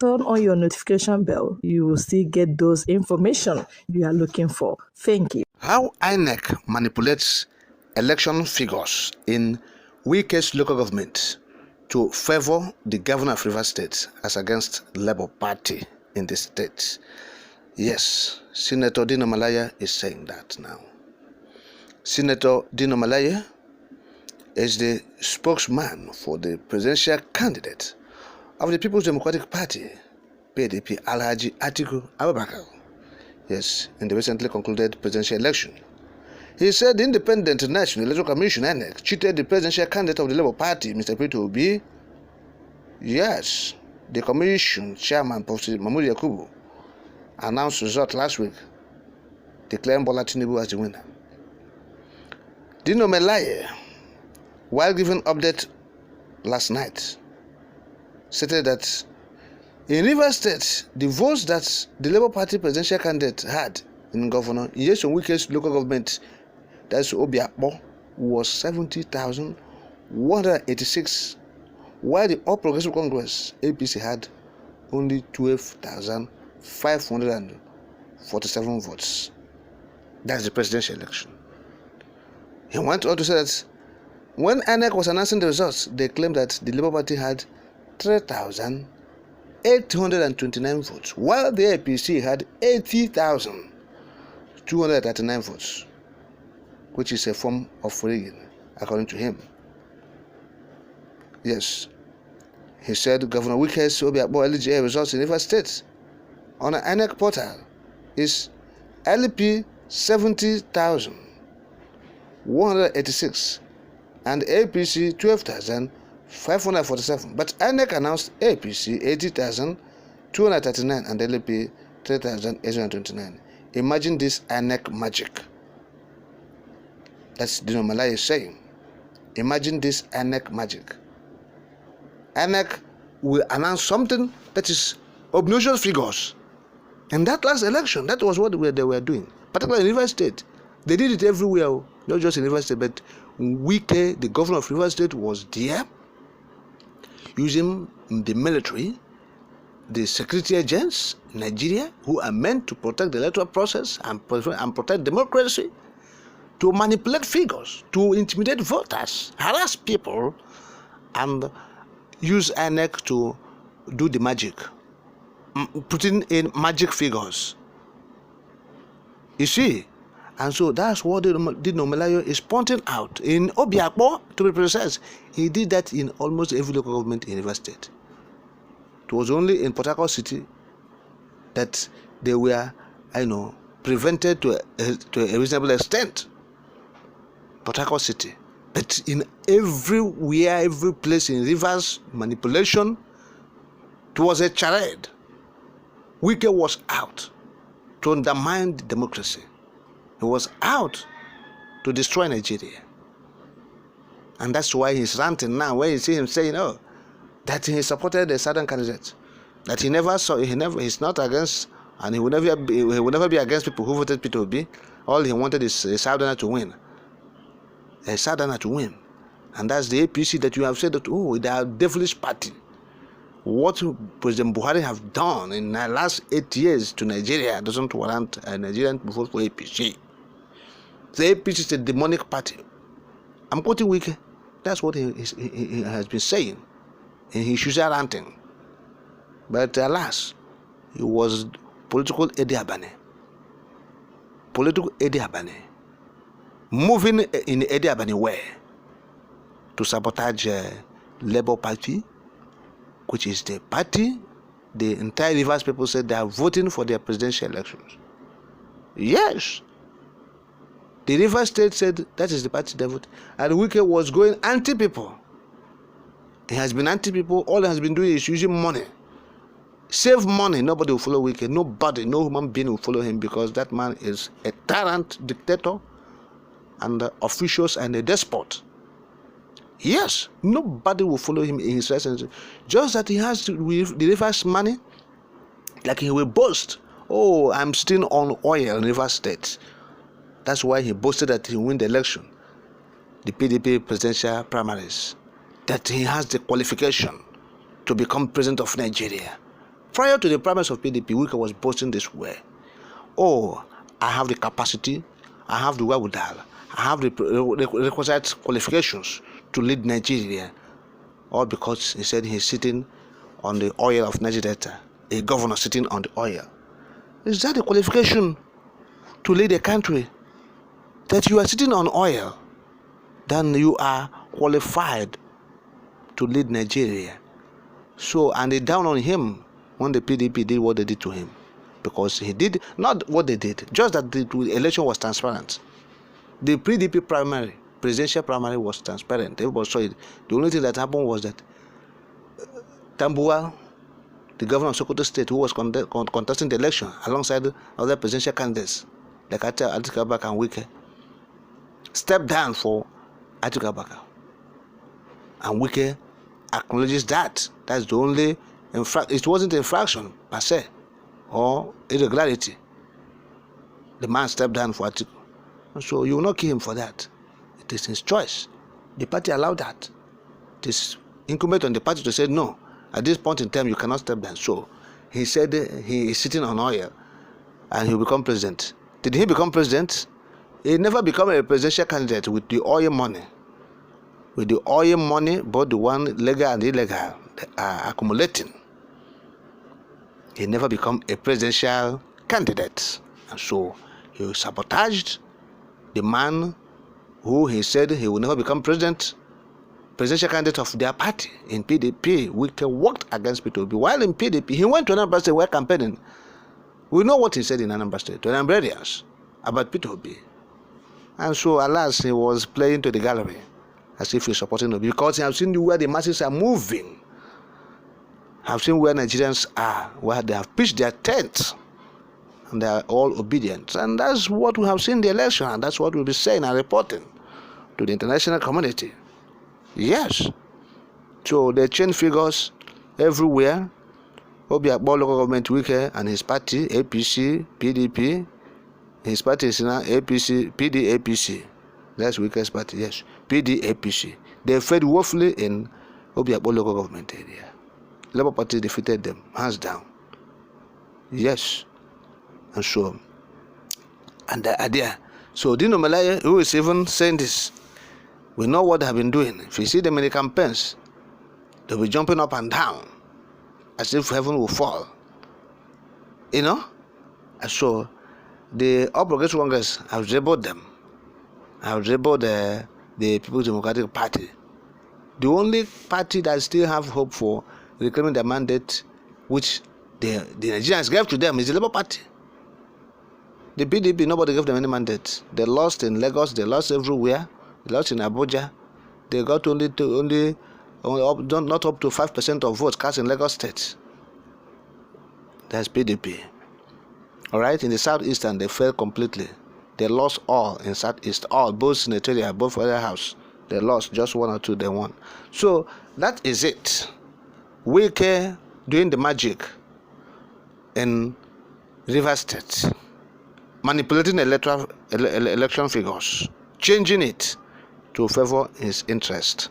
turn on your notification bell. You will still get those information you are looking for. Thank you. How INEC manipulates election figures in Wike's local government to favor the governor of Rivers State as against Labour Party in the state. Yes, Senator Dino Melaye is saying that now. Senator Dino Melaye is the spokesman for the presidential candidate of the People's Democratic Party, PDP, Alhaji Atiku Abubakar. Yes, in the recently concluded presidential election. He said the Independent National Electoral Commission (INEC) cheated the presidential candidate of the Labour Party, Mr. Peter Obi. Yes, the commission chairman, Professor Mahmoud Yakubu, announced result last week, declaring Bola Tinubu as the winner. Dino Melaye, while giving update last night, stated that in Rivers State, the votes that the Labour Party presidential candidate had in Governor Nyesom Wike's local government, that's Obiakpo, was 70,186, while the All Progressive Congress (APC) had only 12,547 votes. That's the presidential election. He went on to say that when INEC was announcing the results, they claimed that the Labour Party had 3,829 votes, while the APC had 80,239 votes, which is a form of rigging, according to him. Yes, he said Governor Wike's Obiakpo LGA results in Rivers State on an INEC portal is LP 70,186 and APC 12,547. But INEC announced APC 80,239 and LP 3,829. Imagine this INEC magic. That's Dino Melaye saying. Imagine this INEC magic. INEC will announce something that is obnoxious figures. In that last election, that was what they were doing, particularly in Rivers State. They did it everywhere, not just in Rivers State, but Wike, the governor of Rivers State, was there using the military, the security agents in Nigeria, who are meant to protect the electoral process and protect democracy, to manipulate figures, to intimidate voters, harass people, and use INEC to do the magic, putting in magic figures. You see? And so that's what Dino Melaye is pointing out. In Obiakpo, to be precise, he did that in almost every local government in Rivers State. It was only in Port Harcourt City that they were, prevented to a reasonable extent. Port Harcourt City. But in everywhere, every place in Rivers, manipulation, it was a charade. Wike was out to undermine the democracy. He was out to destroy Nigeria. And that's why he's ranting now, when you see him saying, that he supported the southern candidate, that he's not against, and he will never be against people who voted Peter Obi. All he wanted is a southerner to win. A southerner to win. And that's the APC that you have said that, they are a devilish party. What President Buhari have done in the last 8 years to Nigeria doesn't warrant a Nigerian to vote for APC. The APC is a demonic party. I'm quoting Wike. That's what he has been saying in his usual ranting. But alas, he was political Eddie Abane. Political Eddie Abane. Moving in Eddie Abane way to sabotage Labour Party, which is the party the entire Rivers people said they are voting for their presidential elections. Yes. The Rivers State said that is the party they vote. And Wike was going anti-people. He has been anti-people. All he has been doing is using money. Save money. Nobody will follow Wike. Nobody, no human being will follow him, because that man is a tyrant dictator and officials and a despot. Yes, nobody will follow him in his essence. Just that he has to Rivers money, like he will boast, I'm sitting on oil in Rivers State. That's why he boasted that he win the election, the PDP presidential primaries, that he has the qualification to become president of Nigeria. Prior to the primaries of PDP, Wike was boasting this way. Oh, I have the capacity, I have the wherewithal, I have the requisite qualifications to lead Nigeria. All because he said he's sitting on the oil of Niger Delta, a governor sitting on the oil. Is that a qualification to lead a country? That you are sitting on oil, then you are qualified to lead Nigeria. So, and they down on him when the PDP did what they did to him. Because he did, not what they did, just that the election was transparent. The PDP primary, presidential primary was transparent. Everybody saw it. The only thing that happened was that Tambuwal, the governor of Sokoto State, who was contesting the election alongside other presidential candidates like Atiku Abubakar and Wike, stepped down for Atiku Abubakar. And Wike acknowledges that. That's the only it wasn't infraction per se or irregularity. The man stepped down for Atiku. So you will not kill him for that. It is his choice. The party allowed that. It is incumbent on the party to say no. At this point in time, you cannot step down. So he said he is sitting on oil and he will become president. Did he become president? He never became a presidential candidate with the oil money. With the oil money, both the one legal and illegal, are accumulating. He never become a presidential candidate. And so he sabotaged the man who he said he will never become presidential candidate of their party in PDP. Wike worked against P2B. While in PDP, he went to Anambra State where campaigning. We know what he said in Anambra State to Anambrarians about P2B. And so, alas, he was playing to the gallery as if he's supporting Obi, because he has seen where the masses are moving. Have seen where Nigerians are, where they have pitched their tents, and they are all obedient. And that's what we have seen in the election, and that's what we'll be saying and reporting to the international community. Yes. So they change figures everywhere. Obiakpo local government, Wike and his party, APC, PDP. His party is now APC, PDAPC. That's Wike's party, yes. PDAPC. They failed woefully in Obiakpo local government area. Labour Party defeated them, hands down. Yes. And so, and the idea. So Dino Melaye, who is even saying this, we know what they have been doing. If you see them in the campaigns, they'll be jumping up and down as if heaven will fall. You know? And so the All Progressive Congress have rebelled them. Have rebelled the People's Democratic Party. The only party that still have hope for reclaiming their mandate, which the Nigerians gave to them, is the Labour Party. The PDP, nobody gave them any mandate. They lost in Lagos, they lost everywhere, they lost in Abuja. They got only not up to 5% of votes cast in Lagos State. That's PDP. Alright, in the southeastern they failed completely. They lost all in southeast, all, both senatorial, both for their house. They lost just one or two, they won. So that is it. Wike doing the magic in Rivers State, manipulating election figures, changing it to favor his interest.